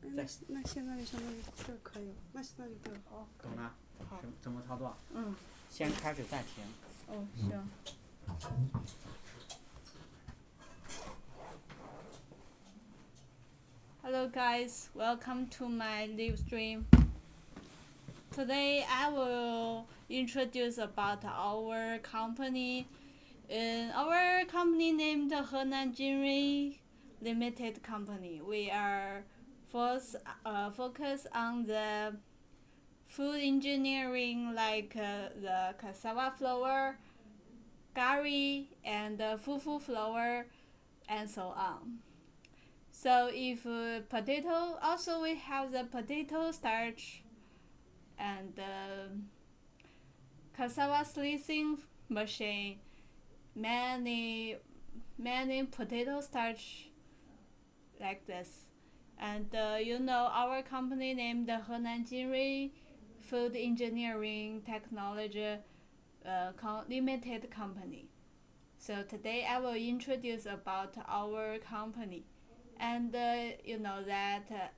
那先那里相当于这可以了，那里对好。懂了？好。怎么操作？先开始暂停。行。Hello guys, welcome to my live stream. Today I will introduce about our company. Our company named Henan Jinri Limited Company. We are focused on the food engineering like the cassava flour, Garri, and Fufu flour, and so on. So if potato, also we have the potato starch and cassava slicing machine, many potato starch like this. And our company named Henan Jinri Food Engineering Technology Limited Company. So today I will introduce about our company. And you know that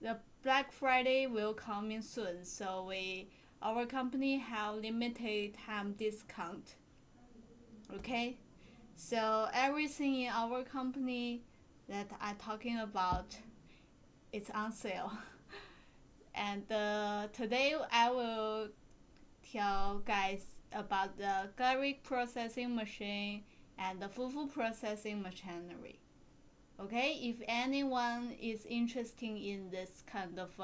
the Black Friday will come in soon, so our company have limited time discount. Okay, so everything in our company that I'm talking about is on sale. And today I will tell guys about the Garri processing machine and the Fufu processing machinery. Okay, if anyone is interested in this kind of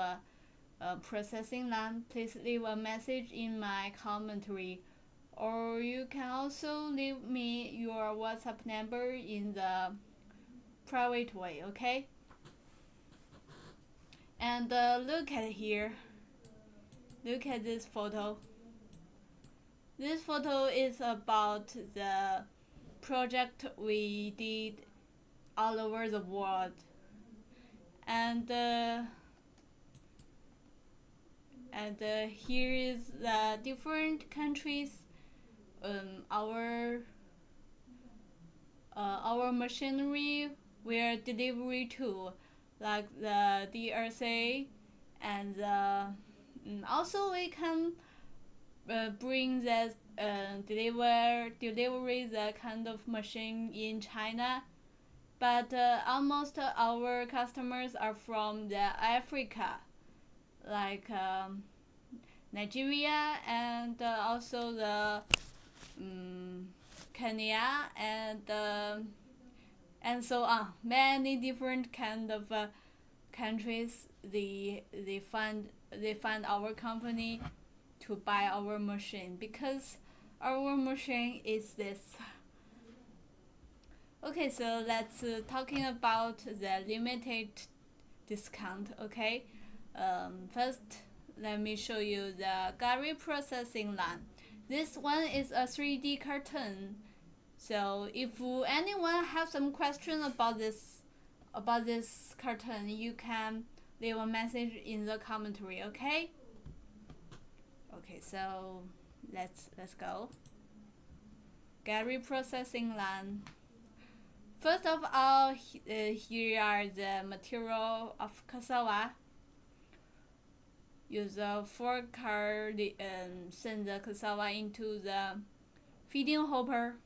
processing line, please leave a message in my commentary, or you can also leave me your WhatsApp number in the private way. Okay, and look at here, look at this photo. This photo is about the project we did all over the world, and here is the different countries our machinery will deliver to, like the DRC, and also we can bring the delivery the kind of machine in China, but almost our customers are from the Africa, like Nigeria, and also the Kenya, and so on. Many different kind of countries they find our company to buy our machine, because our machine is this. Okay, so let's talking about the limited discount. Okay, first let me show you the Garri processing line. This one is a 3D carton. So if anyone has some question about this carton, you can leave a message in the commentary. Okay. Okay, so let's go. Garri processing line. First of all, here are the material of cassava. Use a fork card and send the cassava into the feeding hopper.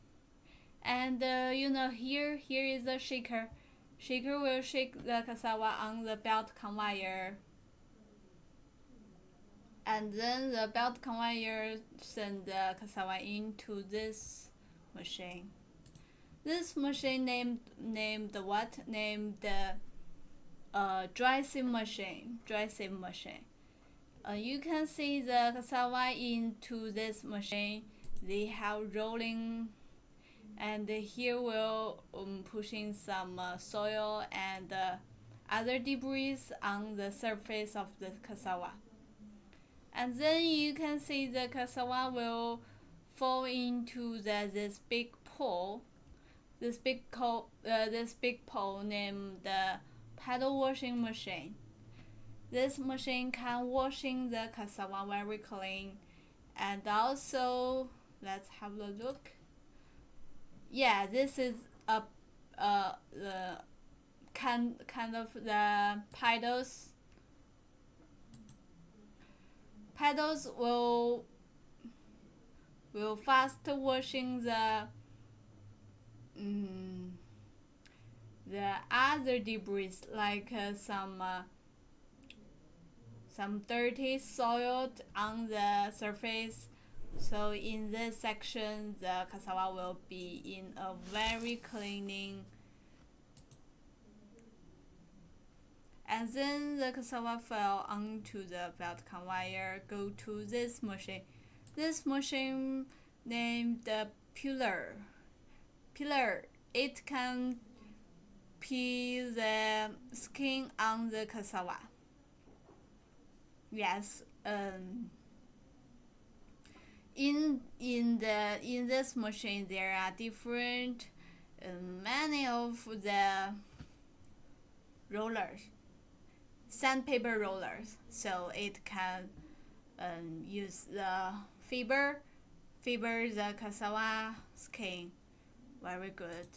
And here is a shaker. Shaker will shake the cassava on the belt conveyor. And then the belt conveyor send the cassava into this machine. This machine named what? Named dry sieve machine. Dry sieve machine. You can see the cassava into this machine. They have rolling, and here will pushing some soil and other debris on the surface of the cassava. And then you can see the cassava will fall into this big pool. This big pool named the paddle washing machine. This machine can washing the cassava very clean, and also let's have a look. Yeah, this is a kind of the pedals. Pedals will fast washing the other debris like some dirty soil on the surface. So in this section, the cassava will be in a very cleaning. And then the cassava fell onto the belt conveyor, go to this machine. This machine named the peeler. It can peel the skin on the cassava. Yes, in this machine there are different many of the rollers, sandpaper rollers, so it can use the fiber the cassava skin. Very good.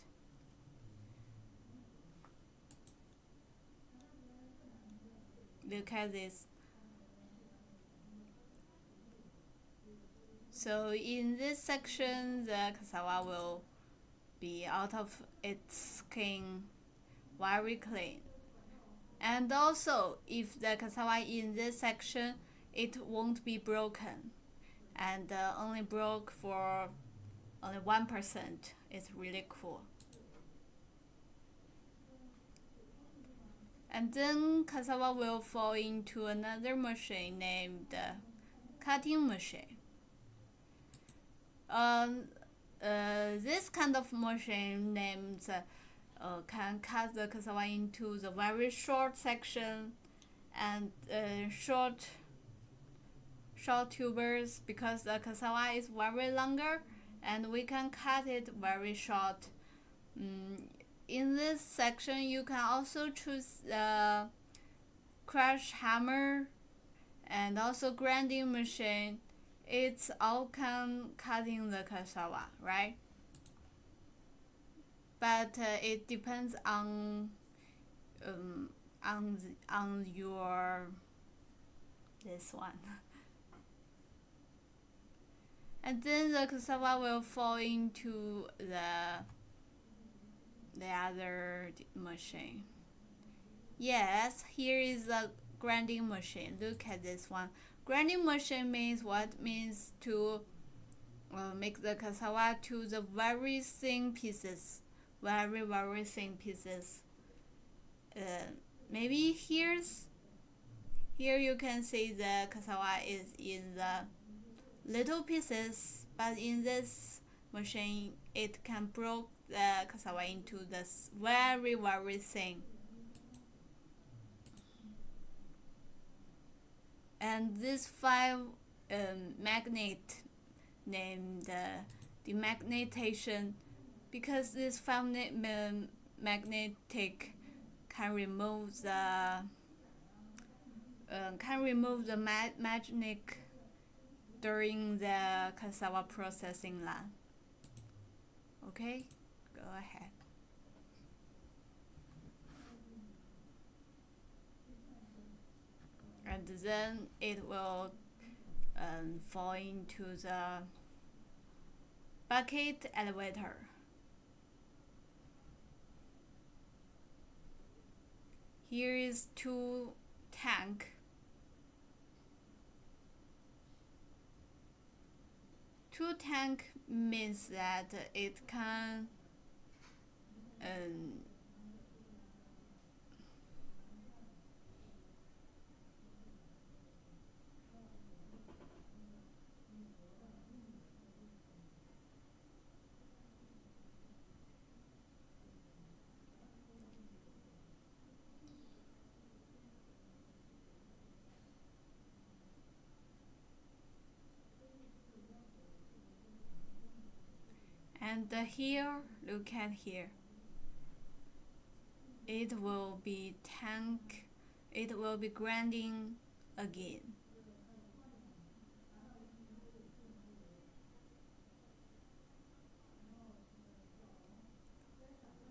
Look at this. So in this section, the cassava will be out of its skin, very clean. And also, if the cassava in this section, it won't be broken, and only broke for only 1%. It's really cool. And then cassava will fall into another machine named cutting machine. This kind of machine names can cut the cassava into the very short section and short tubers, because the cassava is very longer and we can cut it very short. In this section, you can also choose the crush hammer and also grinding machine. It's all can cutting the cassava, right? But it depends on your this one. And then the cassava will fall into the other machine. Yes, here is the grinding machine. Look at this one. Grinding machine means what? Means to make the cassava to the very thin pieces. Very thin pieces. Maybe here you can see the cassava is in the little pieces, but in this machine it can break the cassava into this very thin. And this 5 magnet named demagnetation, because this 5 magnetic can remove the magnetic during the cassava processing line. Okay, go ahead. And then it will fall into the bucket elevator. Here is 2 tank. 2 tank means that it can and here, look at here. It will be grinding again.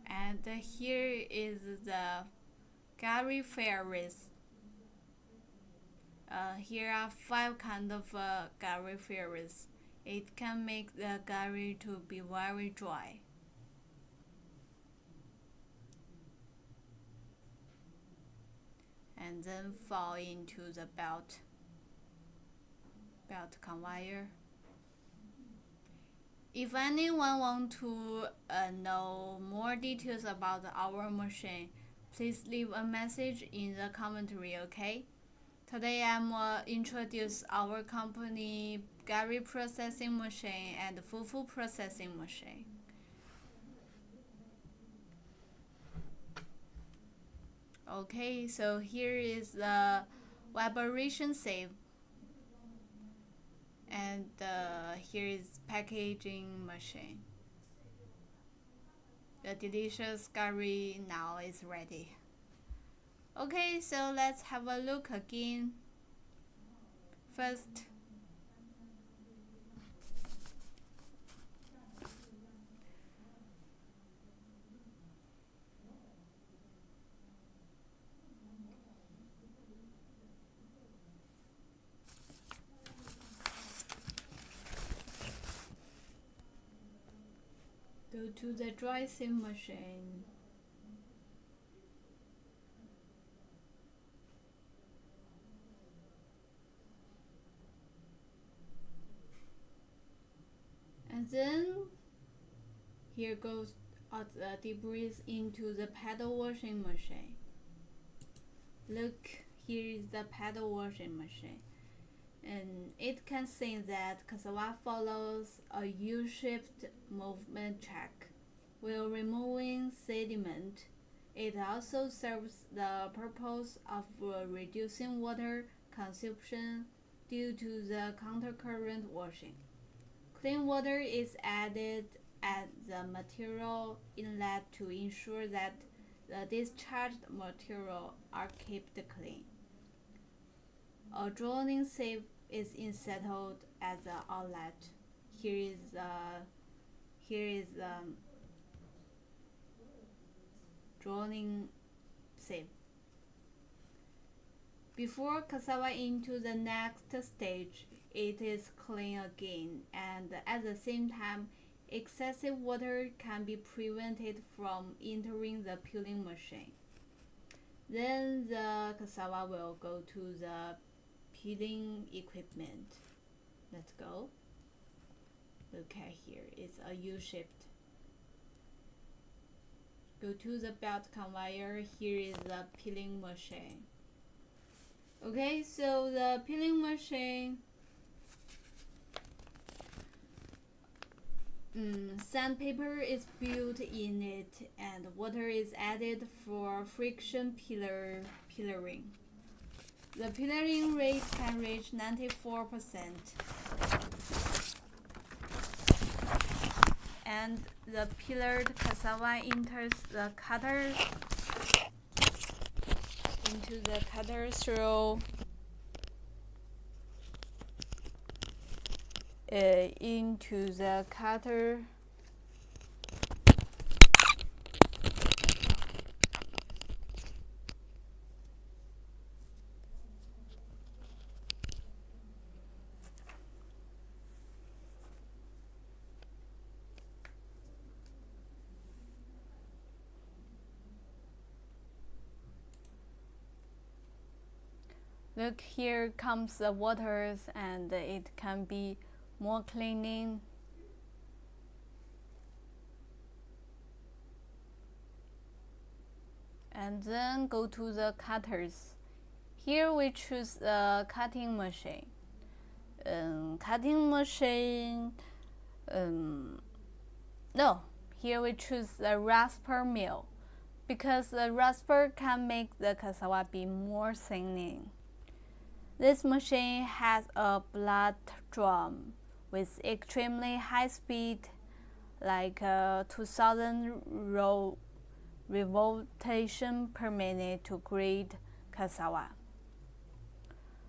And here is the Garri fairies. Here are 5 kinds of Garri fairies. It can make the Garri to be very dry. And then fall into the belt conveyor. If anyone wants to know more details about our machine, please leave a message in the commentary, okay? Today I'm introduce our company Garri processing machine and Fufu processing machine. Okay, so here is the vibration save. And here is packaging machine. The delicious Garri now is ready. Okay, so let's have a look again. First, go to the dry sieve machine. And then here goes the debris into the paddle washing machine. Look, here is the paddle washing machine. And it can see that cassava follows a U-shaped movement track while removing sediment. It also serves the purpose of reducing water consumption due to the countercurrent washing. Clean water is added at the material inlet to ensure that the discharged material are kept clean. A drawing sieve is inserted as an outlet. Here is drawing sieve. Before cassava into the next stage, it is cleaned again, and at the same time, excessive water can be prevented from entering the peeling machine. Then the cassava will go to the peeling equipment. Let's go. Look at here, it's a U-shaped. Go to the belt conveyor. Here is the peeling machine. Okay, so the peeling machine, sandpaper is built in it, and water is added for friction peeling. The peeling rate can reach 94%. And the peeled cassava enters the cutter into the cutter through into the cutter. Look, here comes the waters, and it can be more cleaning. And then go to the cutters. Here we choose the cutting machine. Here we choose the rasper mill, because the rasper can make the cassava be more thinning. This machine has a blood drum with extremely high speed, like 2000 revolution per minute to grate cassava.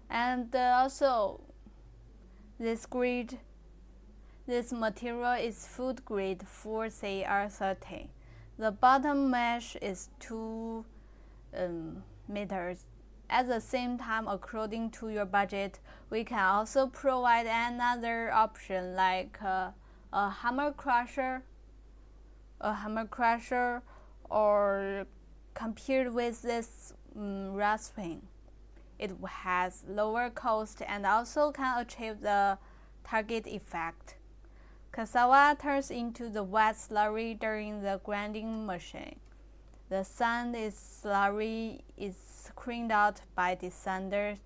And also, this material is food grade 4CR30. The bottom mesh is 2 meters. At the same time, according to your budget, we can also provide another option like a hammer crusher, or compared with this rasping. It has lower cost and also can achieve the target effect. Cassava turns into the wet slurry during the grinding machine. The sand is slurry is screened out by the sander.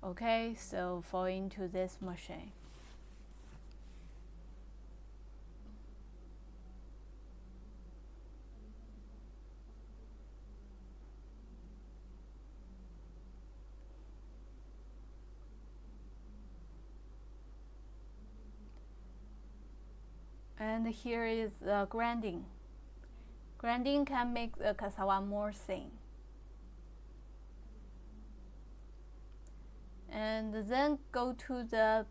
Okay, so fall into this machine. And here is the grinding. Grinding can make the cassava more thin. And then go to the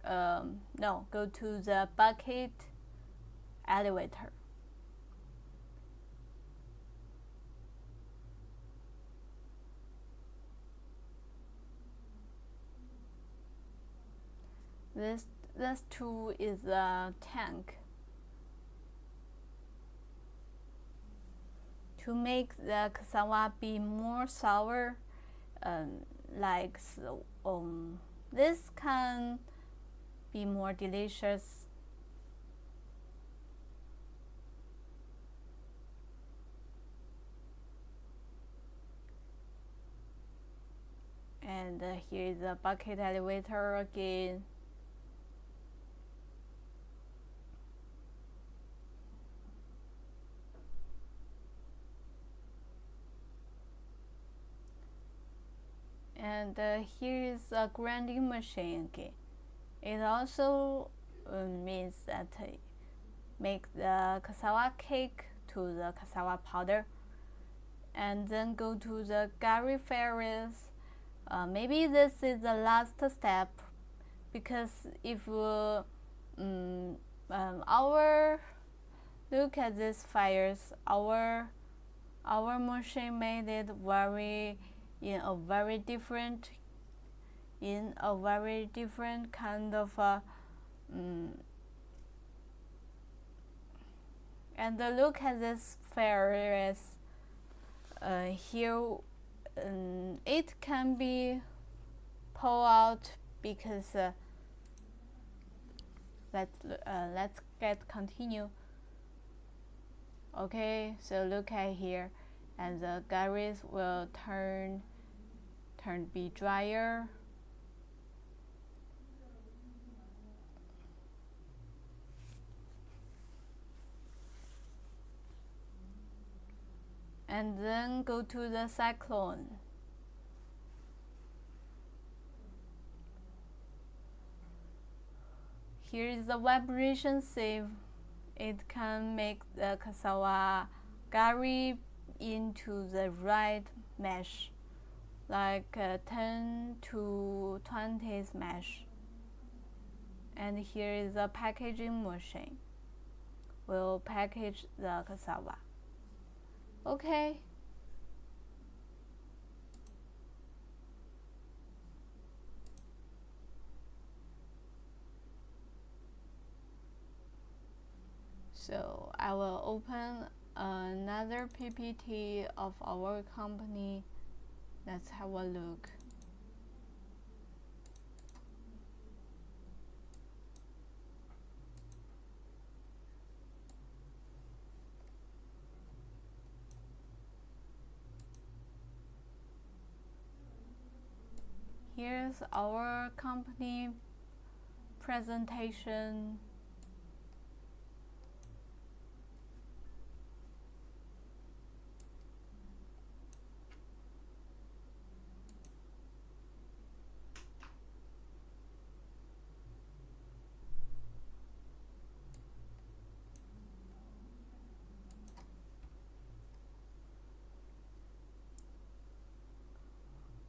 go to the bucket elevator. This tool is a tank. To make the cassava be more sour, like so, this can be more delicious. And here is the bucket elevator again. And here is a grinding machine again. It also means that make the cassava cake to the cassava powder, and then go to the Garri fairies. Maybe this is the last step, because if our look at these fires, our machine made it in a very different kind of and look at this fairies here. It can be pulled out because let's get continue. Okay, so look at here, and the garris will turn be drier. And then go to the cyclone. Here is the vibration sieve. It can make the cassava garri into the right mesh, like 10 to 20 mesh. And here is a packaging machine. We'll package the cassava. Okay. So I will open another PPT of our company. Let's have a look. Here's our company presentation.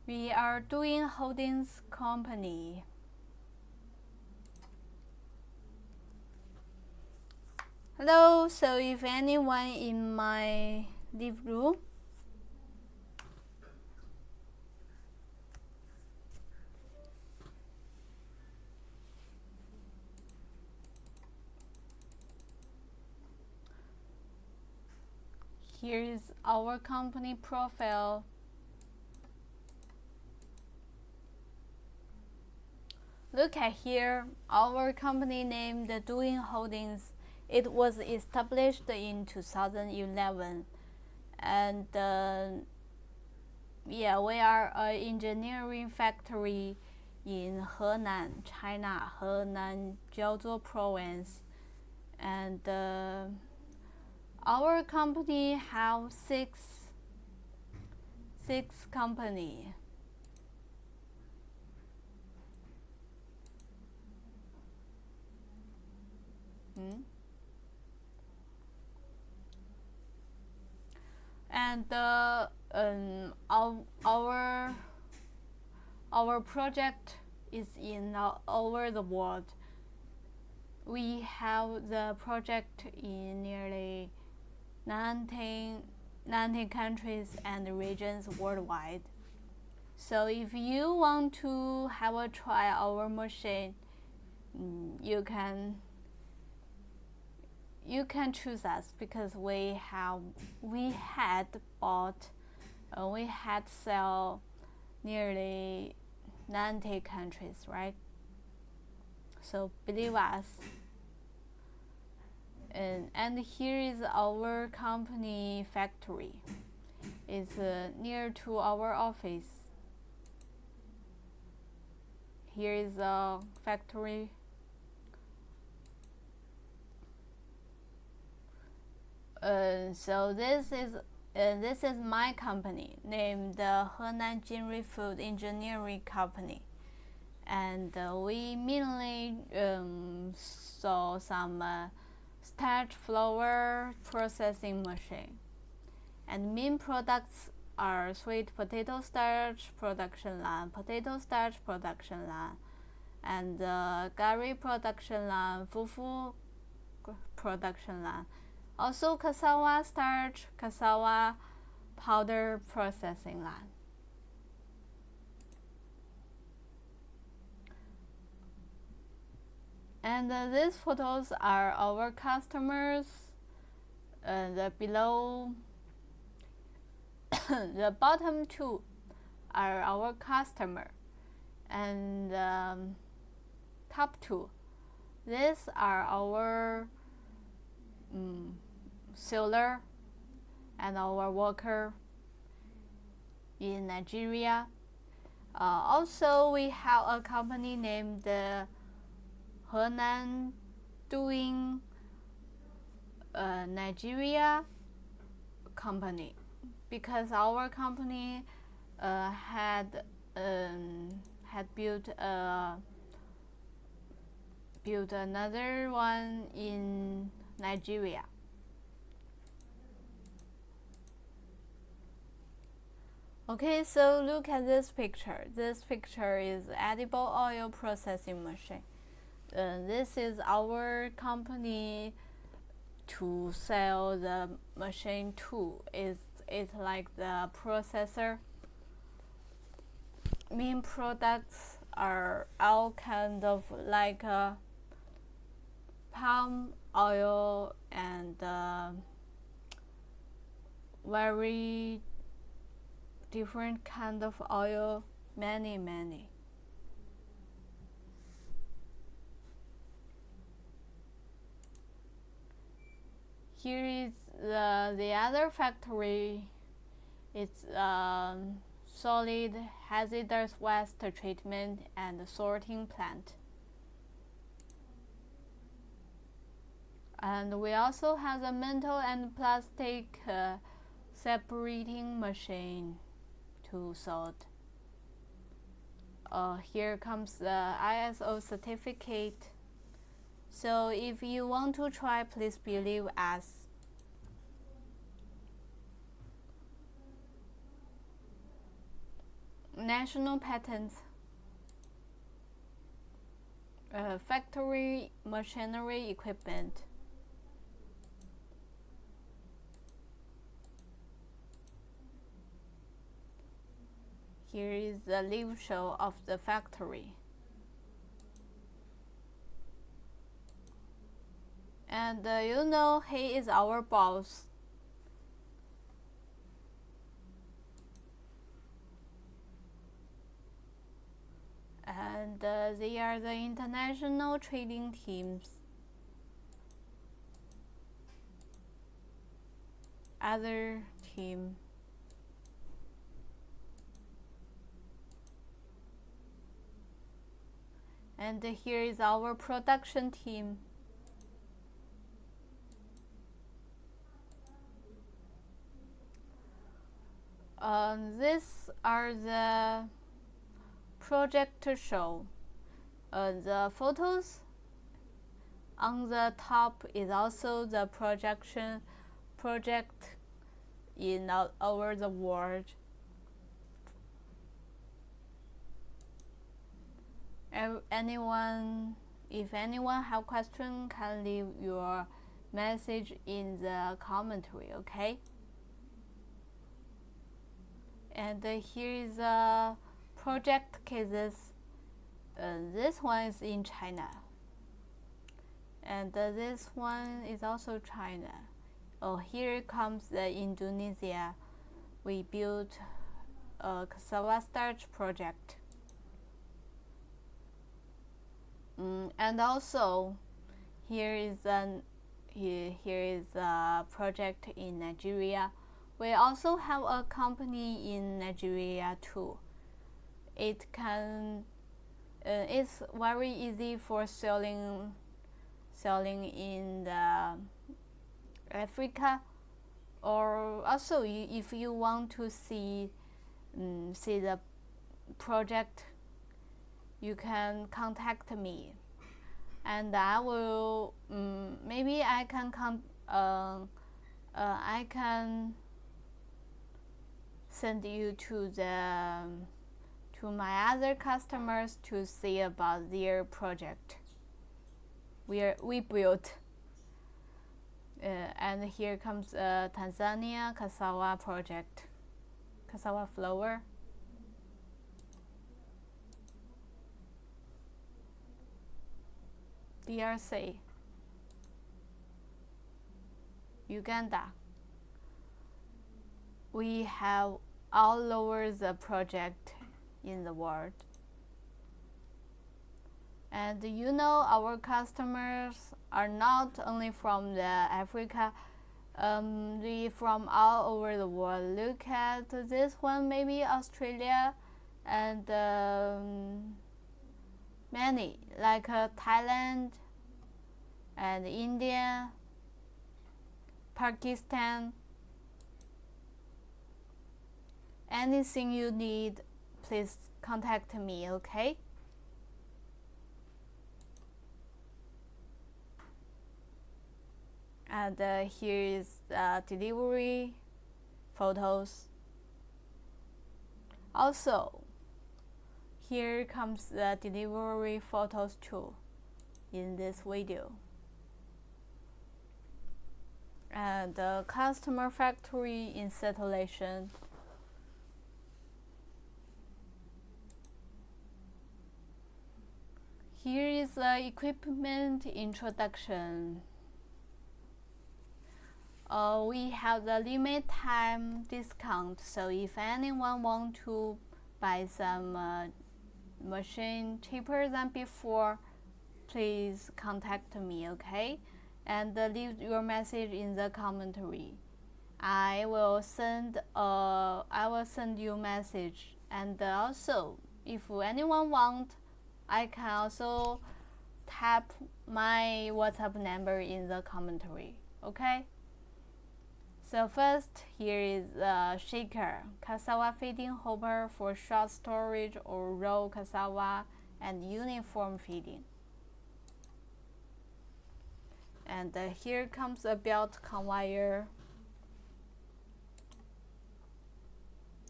We are doing holdings company. Hello, so if anyone in my leave room. Here is our company profile. Look at here, our company named Doing Holdings. It was established in 2011, and yeah, we are an engineering factory in Henan, China, Henan, Jiaozhou province, and our company have six company. And our project is in all over the world. We have the project in nearly 19 countries and regions worldwide. So if you want to have a try our machine, you can choose us, because we had sell nearly 90 countries, right? So believe us. And here is our company factory. It's near to our office. Here is a factory. So this is my company named the Henan Jinri Food Engineering Company, and we mainly saw some starch flour processing machine, and main products are sweet potato starch production line, potato starch production line, and Garri production line, Fufu production line. Also cassava starch, cassava powder processing line. And these photos are our customers. The below, the bottom two are our customer, and top two, these are our seller and our worker in Nigeria. Also, we have a company named Henan Doing Nigeria company, because our company had built another one in Nigeria. Okay, so look at this picture. This picture is edible oil processing machine. This is our company to sell the machine to. It's like the processor. Main products are all kind of like palm oil and very different kind of oil, many. Here is the other factory. It's solid hazardous waste treatment and sorting plant. And we also have a metal and plastic separating machine to sort. Here comes the ISO certificate. So if you want to try, please believe us. National patents, factory machinery equipment. here is the live show of the factory. And you know, he is our boss. And they are the international trading teams. Other team. And here is our production team. These are the project show. The photos on the top is also the project in all over the world. If anyone have question, can leave your message in the commentary, okay? And here is the project cases. This one is in China, and this one is also China. Oh, here comes the Indonesia. We built a cassava starch project. And also, here is a project in Nigeria. We also have a company in Nigeria too. It's very easy for selling in the Africa, or also if you want to see the project, you can contact me, and I will maybe I can send you to my other customers to see about their project we built. And here comes Tanzania cassava project, cassava flour. DRC, Uganda. We have all over the project in the world. And you know, our customers are not only from the Africa, they from all over the world. Look at this one, maybe Australia, and many like Thailand and India, Pakistan. Anything you need, please contact me, okay? And here is the delivery photos. Also, here comes the delivery photos too in this video. And the customer factory installation. Here is the equipment introduction. We have the limit time discount, so if anyone want to buy some machine cheaper than before, please contact me, okay? And leave your message in the commentary. I will send you message, and also if anyone want, I can also tap my WhatsApp number in the commentary, okay? So first, here is a shaker, cassava feeding hopper for short storage or raw cassava and uniform feeding. And here comes a belt conveyor.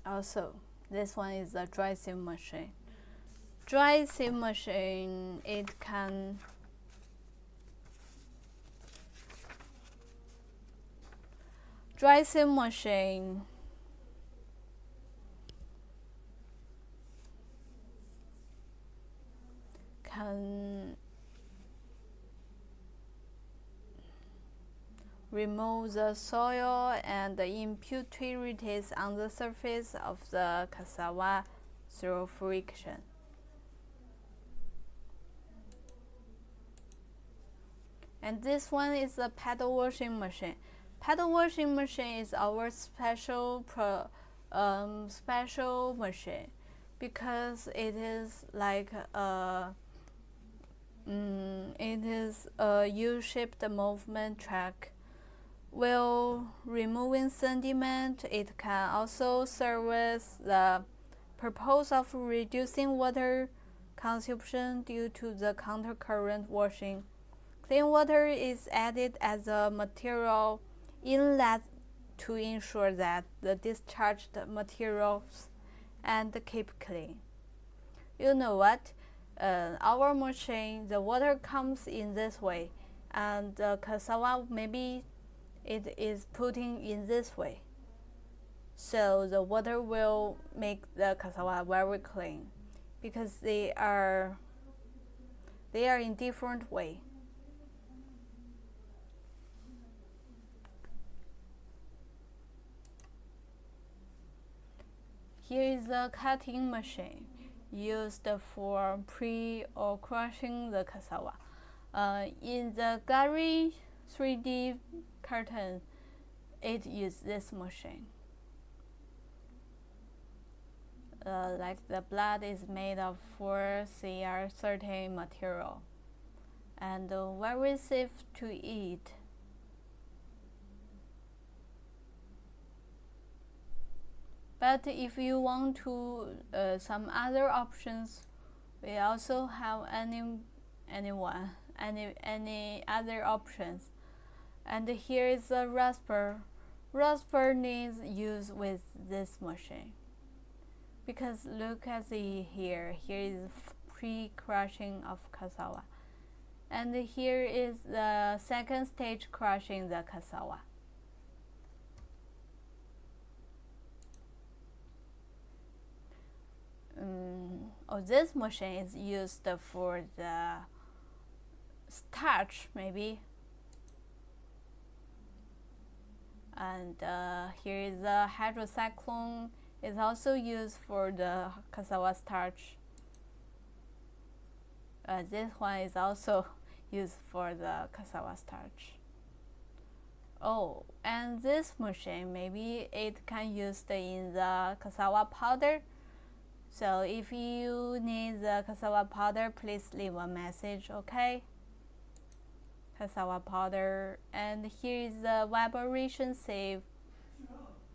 Also, this one is a dry sieve machine. Dry sieve machine, it can dry sieve machine can remove the soil and the impurities on the surface of the cassava through friction. And this one is a paddle washing machine. Paddle washing machine is our special machine because it is like it is a U-shaped movement track. While removing sediment, it can also service the purpose of reducing water consumption due to the countercurrent washing. Clean water is added as a material inlet to ensure that the discharged materials and keep clean. You know what? Our machine, the water comes in this way, and the cassava maybe it is putting in this way. So the water will make the cassava very clean because they are in different way. Here is a cutting machine used for pre or crushing the cassava. In the Garri 3D carton, it uses this machine. Like the blood is made of 4CR13 material and very safe to eat. But if you want to some other options, we also have any other options. And here is a rasper. Rasper needs use with this machine because look at the here. Here is pre-crushing of cassava, and here is the second stage crushing the cassava. This machine is used for the starch maybe. And here is the hydrocyclone. It's also used for the cassava starch. This one is also used for the cassava starch. Oh, and this machine maybe it can use in the cassava powder. So if you need the cassava powder, please leave a message, okay? Cassava powder. And here is the vibration sieve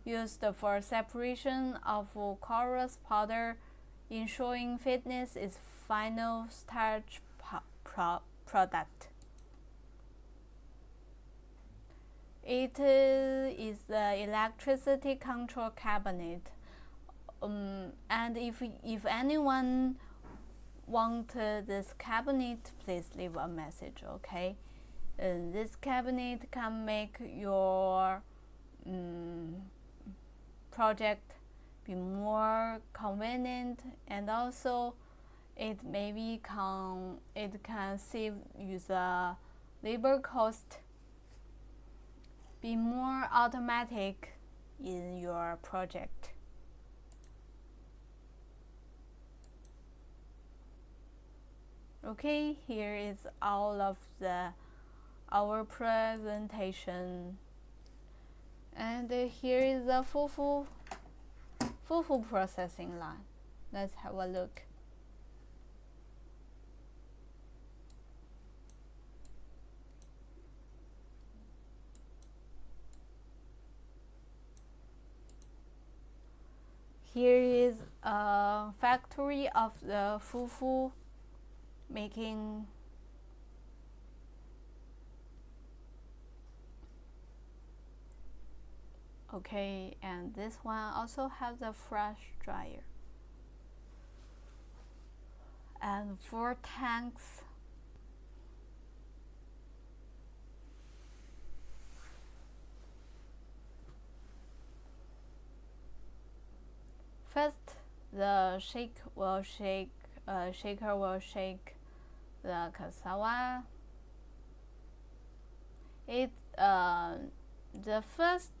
used for separation of chorus powder, ensuring fitness is final starch product. It is the electricity control cabinet. And if anyone want this cabinet, please leave a message, okay? This cabinet can make your project be more convenient, and also it can save you the labor cost, be more automatic in your project. Okay, here is all of our presentation, and here is the Fufu processing line. Let's have a look. Here is a factory of the Fufu making. Okay, and this one also has a fresh dryer and 4 tanks. First, the shaker will shake the cassava. The first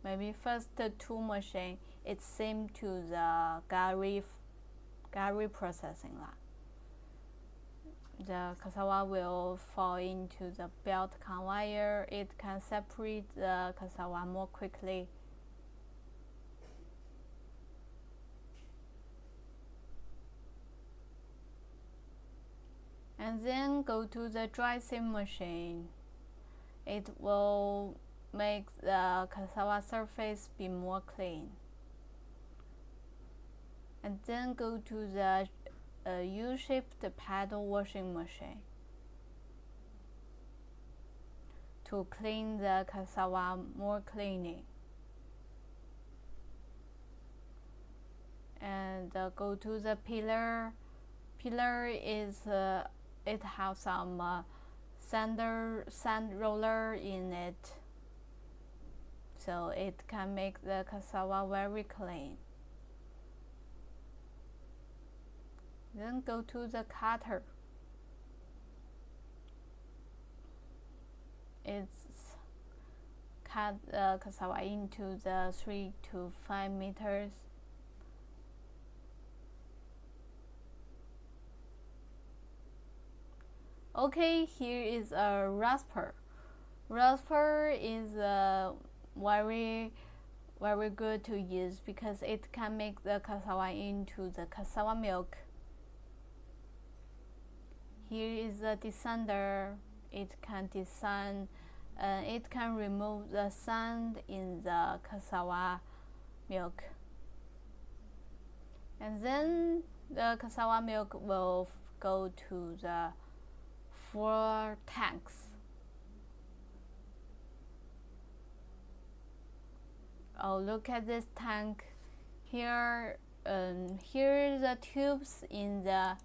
maybe first two machine it's same to the Garri processing line. The cassava will fall into the belt conveyor. It can separate the cassava more quickly. And then go to the dry sieve machine. It will make the cassava surface be more clean. And then go to the U-shaped paddle washing machine to clean the cassava more cleaning. And go to the pillar. Pillar is it has some sand roller in it, so it can make the cassava very clean. Then go to the cutter. It's cut the cassava into the 3 to 5 meters. Okay, here is a rasper. Rasper is very good to use because it can make the cassava into the cassava milk. Here is a descender. It can descend. It can remove the sand in the cassava milk, and then the cassava milk will go to the 4 tanks. Oh, look at this tank. Here are the tubes in the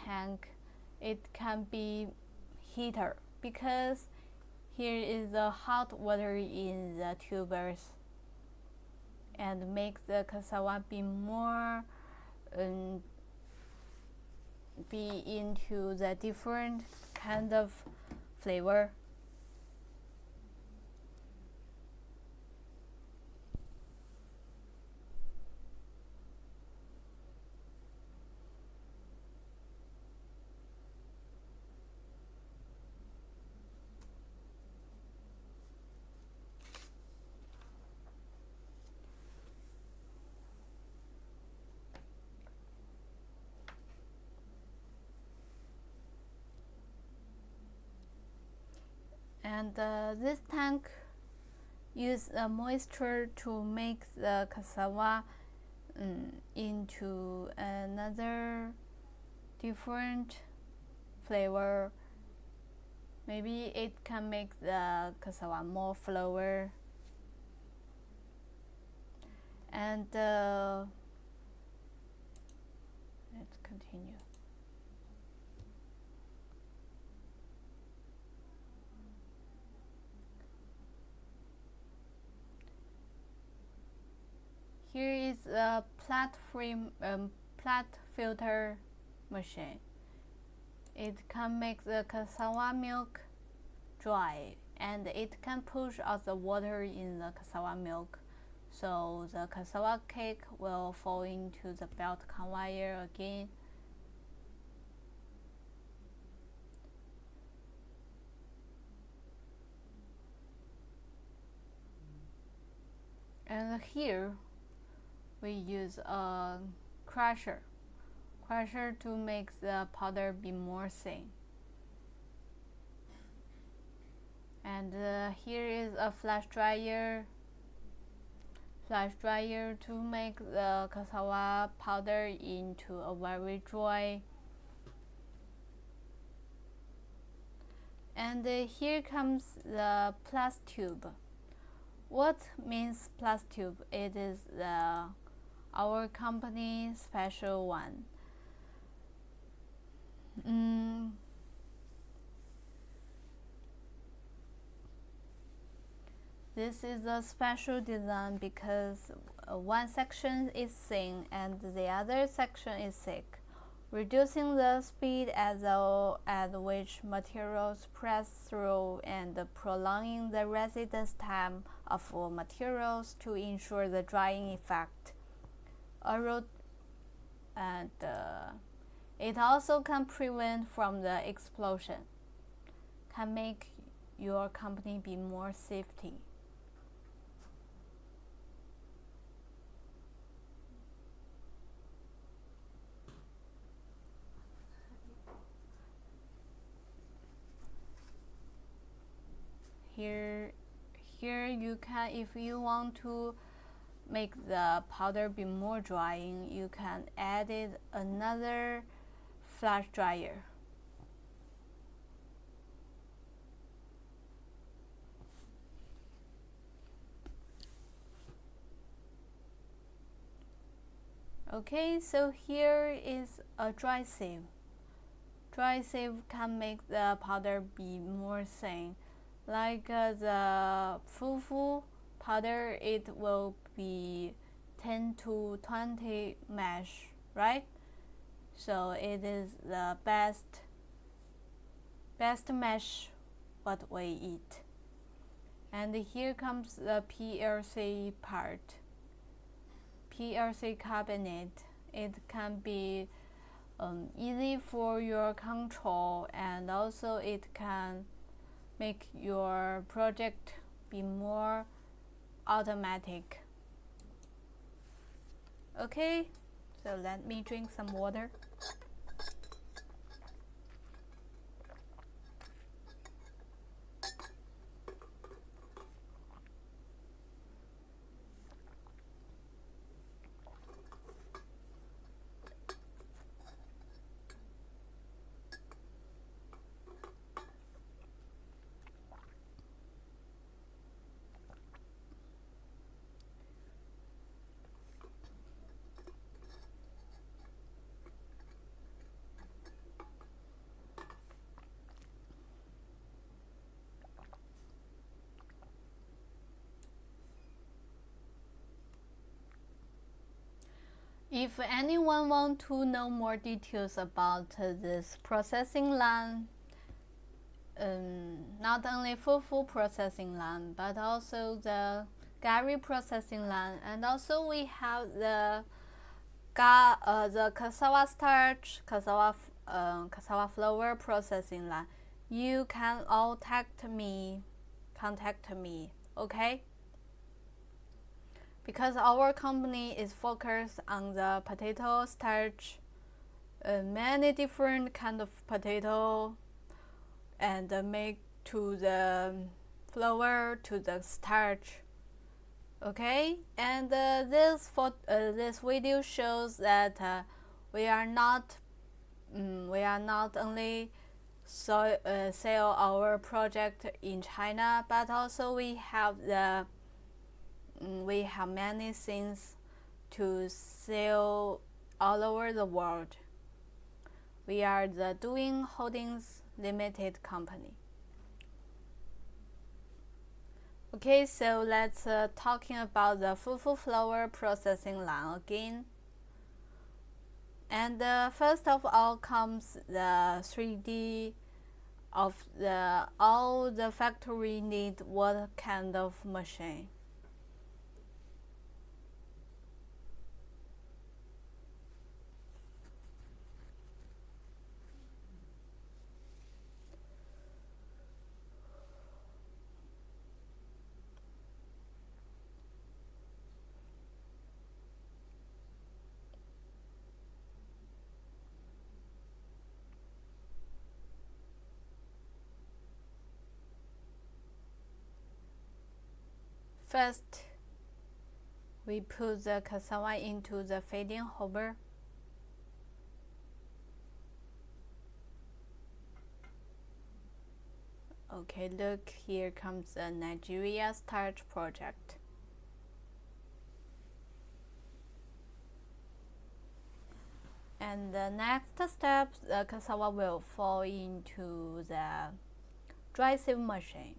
tank. It can be heater because here is the hot water in the tubers, and make the cassava be more be into the different kind of flavor. And this tank use moisture to make the cassava into another different flavor. Maybe it can make the cassava more flavor. And let's continue. Here is a plat filter machine. It can make the cassava milk dry, and it can push out the water in the cassava milk, so the cassava cake will fall into the belt conveyor again. And here we use a crusher to make the powder be more thin. And here is a flash dryer to make the cassava powder into a very dry. And here comes the plus tube. What means plus tube? It is our company special one. This is a special design because one section is thin and the other section is thick, reducing the speed at which materials press through and prolonging the residence time of materials to ensure the drying effect. And it also can prevent from the explosion, can make your company be more safety. Here you can, if you want to make the powder be more drying, you can add it another flash dryer. Okay, so here is a dry sieve. Dry sieve can make the powder be more thin. Like the Fufu powder, it will be 10 to 20 mesh, right? So it is the best mesh what we eat. And here comes the PLC part. PLC cabinet. It can be easy for your control, and also it can make your project be more automatic. Okay, so let me drink some water. If anyone want to know more details about this processing line, not only Fufu processing line, but also the Garri processing line, and also we have the cassava starch, cassava flour processing line. You can all contact me, okay? Because our company is focused on the potato starch, many different kind of potato, and make to the flour to the starch. Okay, and this video shows that we are not only sell our project in China, but also we have many things to sell all over the world. We are the Doing Holdings Limited company. Okay, so let's talking about the Fufu flour processing line again. And first of all comes the 3D of all the factory need what kind of machine. First, we put the cassava into the feeding hopper. Okay, look, here comes the Nigeria starch project. And the next step, the cassava will fall into the dry sieve machine.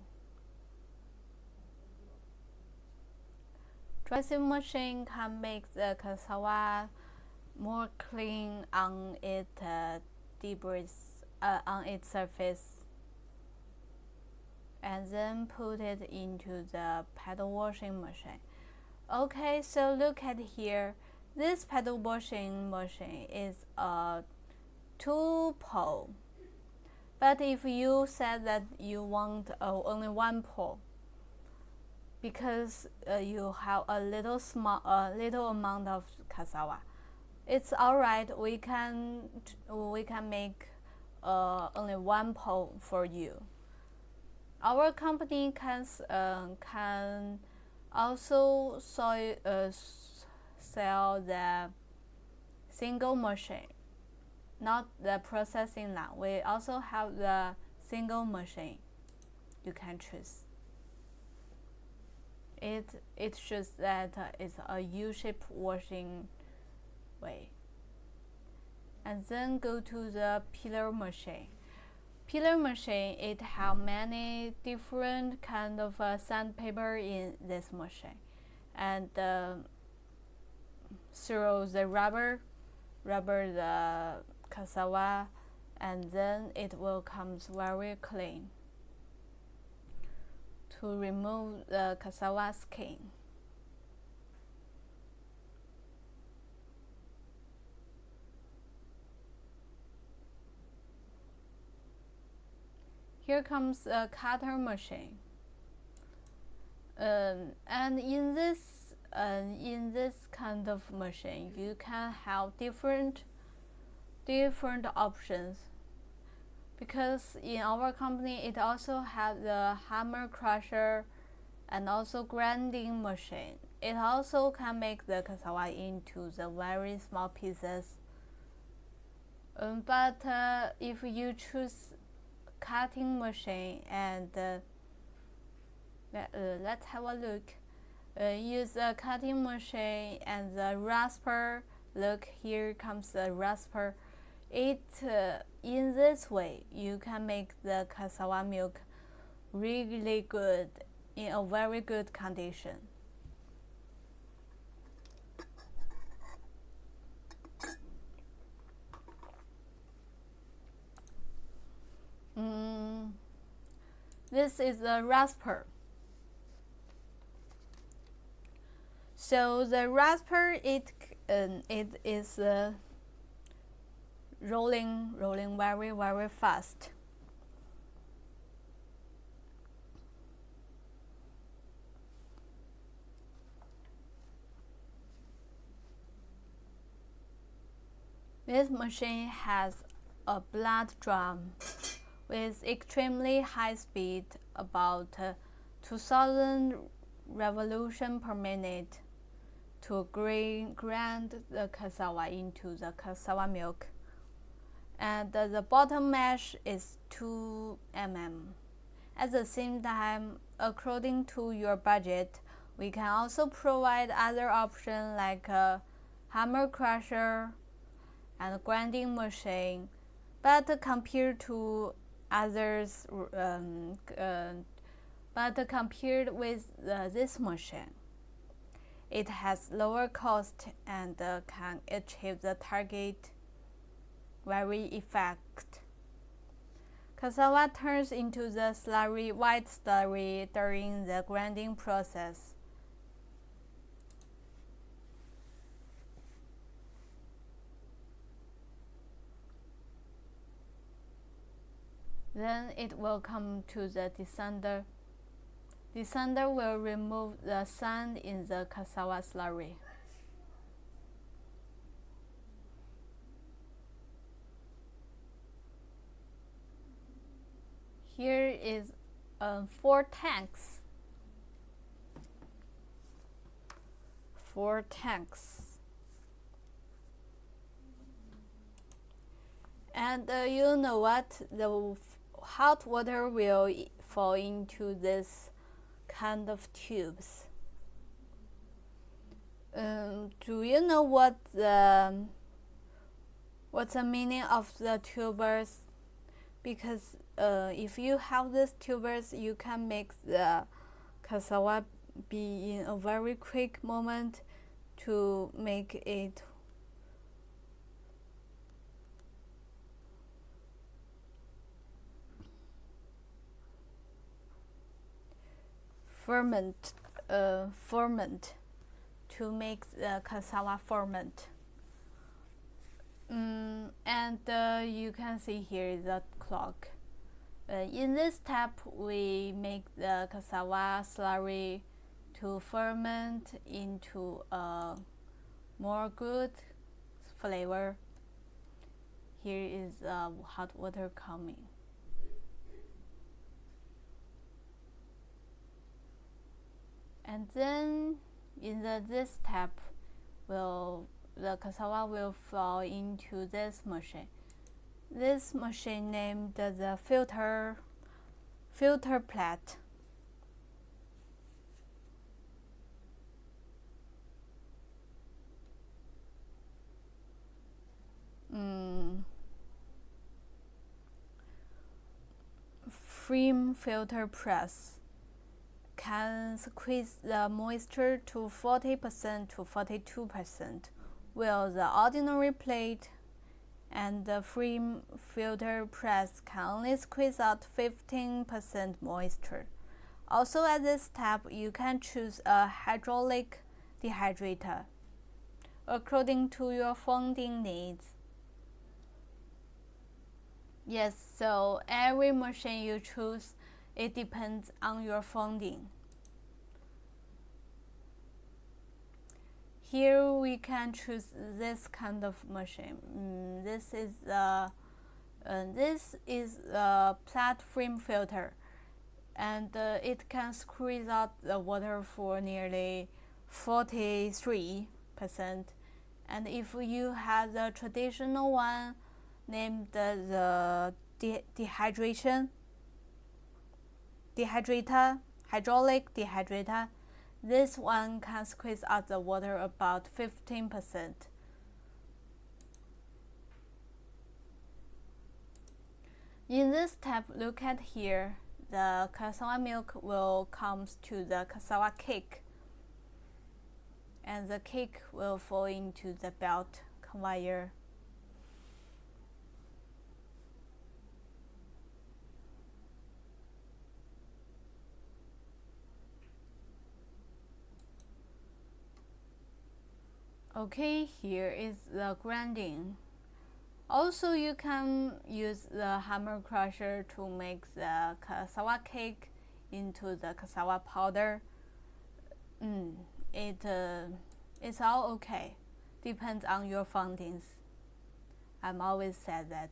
Dry sieve machine can make the cassava more clean on its debris on its surface, and then put it into the paddle washing machine. Okay, so look at here. This paddle washing machine is a 2-pole. But if you said that you want only 1 pole, because you have a little amount of cassava, it's alright. We can make only 1 pole for you. Our company can also sell the single machine, not the processing line. We also have the single machine. You can choose. It shows that it's a U-shaped washing way. And then go to the pillar machine. Pillar machine, it have many different kind of sandpaper in this machine, and throw the rubber the cassava, and then it will comes very clean to remove the cassava skin. Here comes a cutter machine, and in this kind of machine, you can have different options. Because in our company, it also has the hammer crusher and also grinding machine. It also can make the cassava into the very small pieces. But if you choose cutting machine, and let's have a look. Use a cutting machine and the rasper. Look, here comes the rasper. In this way, you can make the cassava milk really good, in a very good condition. This is a rasper. So the rasper, it is rolling very fast. This machine has a blood drum with extremely high speed, about 2000 revolutions per minute, to grind the cassava into the cassava milk. And the bottom mesh is 2 mm. At the same time, according to your budget, we can also provide other options like a hammer crusher and a grinding machine. But compared to others, but compared with this machine, it has lower cost and can achieve the target very effect. Cassava turns into the white slurry during the grinding process. Then it will come to the desander. Desander will remove the sand in the cassava slurry. Here is 4 tanks. 4 tanks. And you know what? The hot water will fall into this kind of tubes. Do you know what's the meaning of the tubers? Because if you have these tubers, you can make the cassava be in a very quick moment to make it ferment to make the cassava ferment. And you can see here the clock. In this step, we make the cassava slurry to ferment into a more good flavor. Here is hot water coming. And then in this step, the cassava will flow into this machine. This machine named the filter plate. Film filter press can squeeze the moisture to 40% to 42%, while the ordinary plate and the film filter press can only squeeze out 15% moisture. Also at this step, you can choose a hydraulic dehydrator according to your founding needs. Yes, so every machine you choose, it depends on your founding. Here we can choose this kind of machine. This is a flat film filter, and it can squeeze out the water for nearly 43%. And if you have the traditional one named the hydraulic dehydrator, this one can squeeze out the water about 15%. In this step, look at here, the cassava milk will come to the cassava cake, and the cake will fall into the belt conveyor. Okay, here is the grinding. Also, you can use the hammer crusher to make the cassava cake into the cassava powder. It's all okay. Depends on your foundings. I'm always said that.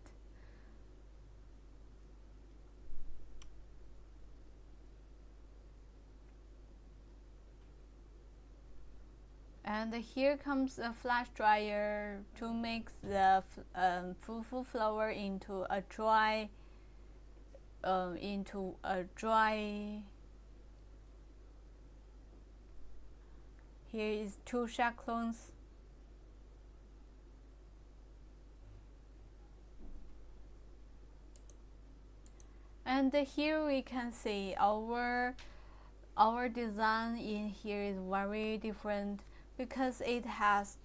And here comes a flash dryer to make the fufu flour into a dry. Here is 2 cyclones. And here we can see our design in here is very different, because it has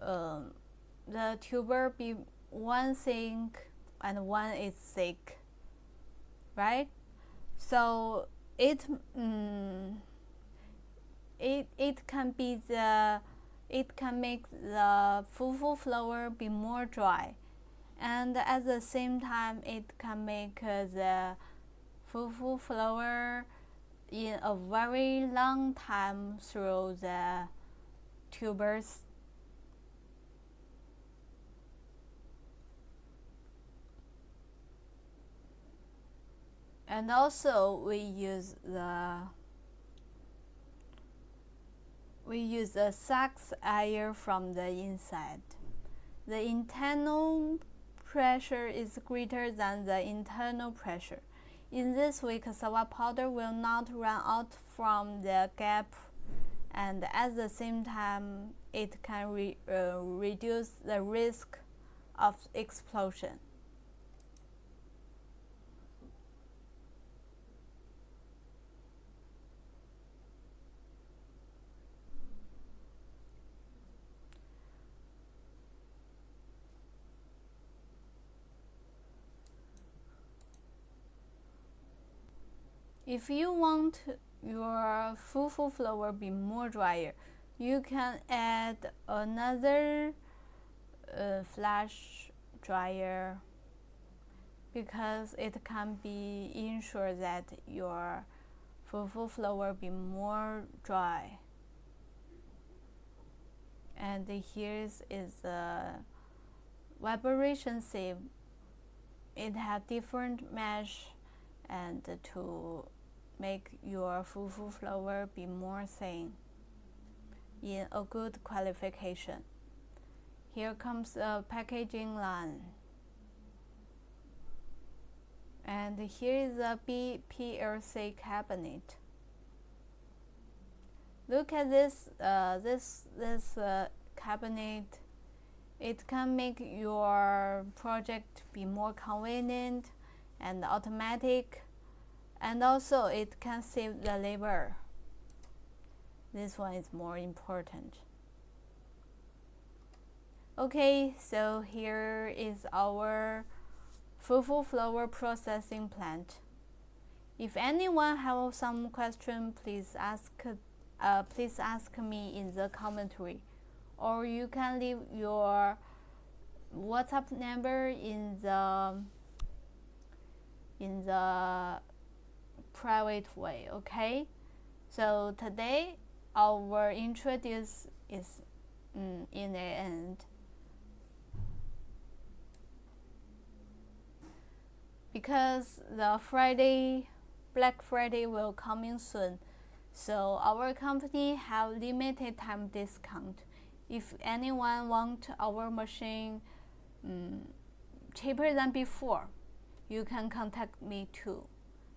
the tuber be one thick and one is thick, right? So it can make the fufu flour be more dry, and at the same time it can make the fufu flour in a very long time through the tubers. And also we use the sacs air from the inside. The internal pressure is greater than the internal pressure. In this way, cassava powder will not run out from the gap, and at the same time, it can reduce the risk of explosion. If you want your fufu flour be more drier, you can add another flash dryer, because it can be ensure that your fufu flour be more dry. And here is a vibration sieve. It has different mesh and to make your fufu flour be more thin in a good qualification. Here comes a packaging line. And here is a PLC cabinet. Look at this cabinet. It can make your project be more convenient and automatic, and also it can save the labor. This one is more important. Okay, so here is our fufu flour processing plant. If anyone have some question, please ask me in the commentary, or you can leave your WhatsApp number in the private way. Okay, so today our introduce is in the end. Because the Black Friday will coming soon, so our company have limited time discount. If anyone want our machine cheaper than before, you can contact me too.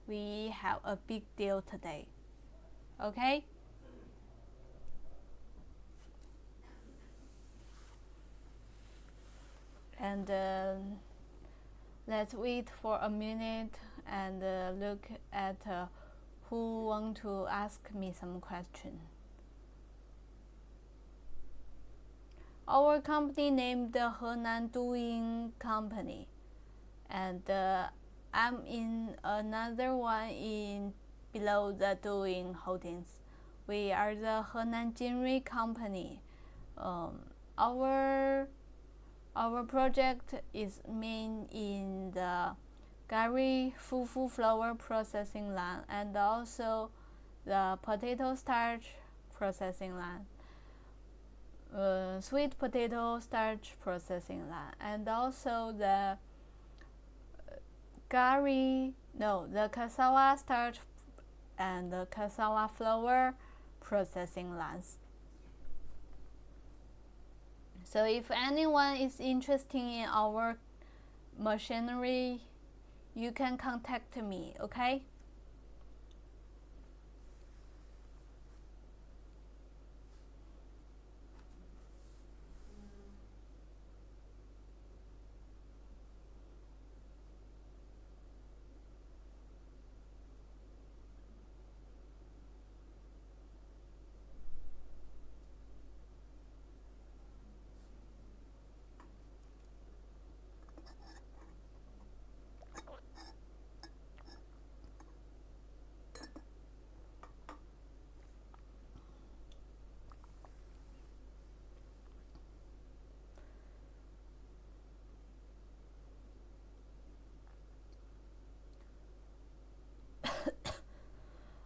We have a big deal today. Okay? And let's wait for a minute and look at who want to ask me some question. Our company named the Henan Doing Company, and I'm in another one in below the Doing Holdings. We are the Henan Jinri Company. Our project is main in the Garri Fufu flour processing line, and also the potato starch processing line, sweet potato starch processing line, and also the the cassava starch and the cassava flour processing lines. So if anyone is interested in our machinery, you can contact me, okay?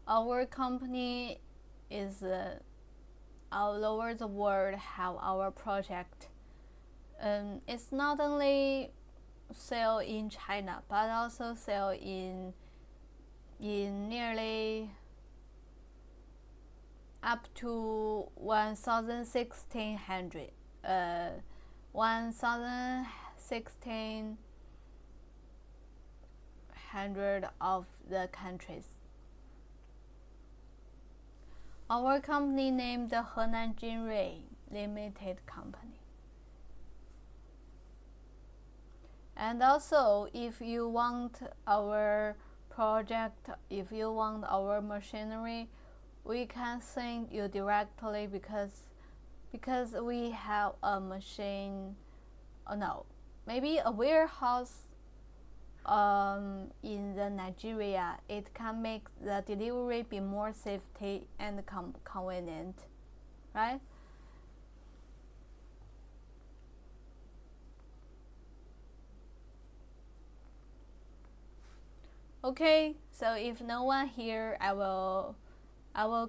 Our company is all over the world have our project. It's not only sell in China, but also sell in nearly up to 1,600 of the countries. Our company named the Henan Jinri Limited Company. And also, if you want our project, if you want our machinery, we can send you directly, because we have a machine, maybe a warehouse in the Nigeria, it can make the delivery be more safety and convenient, right? Okay, so if no one here, I will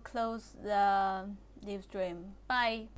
close the live stream. Bye.